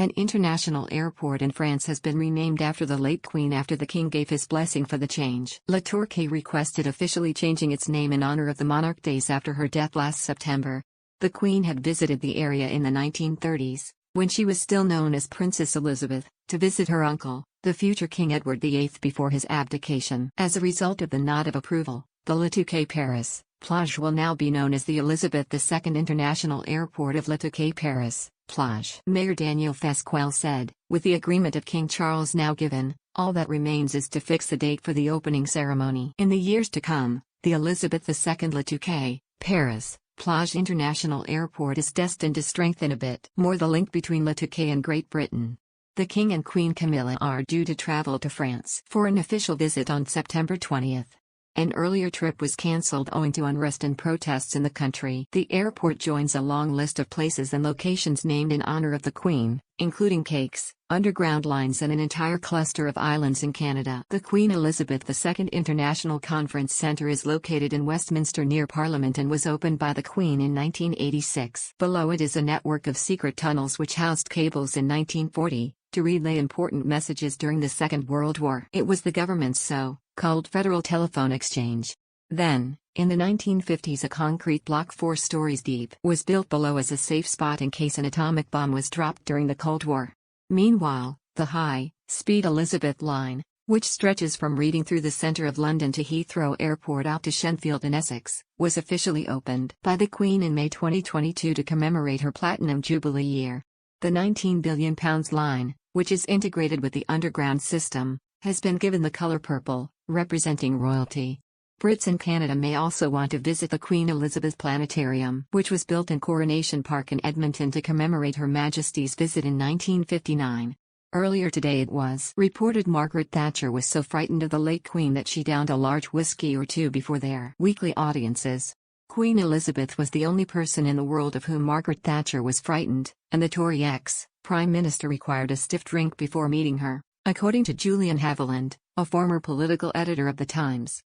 An international airport in France has been renamed after the late Queen after the King gave his blessing for the change. Tourquet requested officially changing its name in honor of the monarch days after her death last September. The Queen had visited the area in the 1930s, when she was still known as Princess Elizabeth, to visit her uncle, the future King Edward VIII before his abdication. As a result of the nod of approval, the Le Touquet Paris Plage will now be known as the Elizabeth II International Airport of Le Touquet Paris Plage. Mayor Daniel Fesquel said, "With the agreement of King Charles now given, all that remains is to fix the date for the opening ceremony." In the years to come, the Elizabeth II Le Touquet Paris Plage International Airport is destined to strengthen a bit more the link between Le Touquet and Great Britain. The King and Queen Camilla are due to travel to France for an official visit on September 20th. An earlier trip was cancelled owing to unrest and protests in the country. The airport joins a long list of places and locations named in honor of the Queen, including cakes, underground lines and an entire cluster of islands in Canada. The Queen Elizabeth II International Conference Centre is located in Westminster near Parliament and was opened by the Queen in 1986. Below it is a network of secret tunnels which housed cables in 1940, to relay important messages during the Second World War. It was the government's so-called Federal Telephone Exchange. Then, in the 1950s, a concrete block 4 stories deep was built below as a safe spot in case an atomic bomb was dropped during the Cold War. Meanwhile, the high-speed Elizabeth Line, which stretches from Reading through the centre of London to Heathrow Airport out to Shenfield in Essex, was officially opened by the Queen in May 2022 to commemorate her Platinum Jubilee year. The £19 billion line, which is integrated with the underground system, has been given the colour purple, representing royalty. Brits in Canada may also want to visit the Queen Elizabeth Planetarium, which was built in Coronation Park in Edmonton to commemorate Her Majesty's visit in 1959. Earlier today it was reported Margaret Thatcher was so frightened of the late Queen that she downed a large whiskey or two before their weekly audiences. Queen Elizabeth was the only person in the world of whom Margaret Thatcher was frightened, and the Tory ex-Prime Minister required a stiff drink before meeting her, according to Julian Haviland, a former political editor of The Times.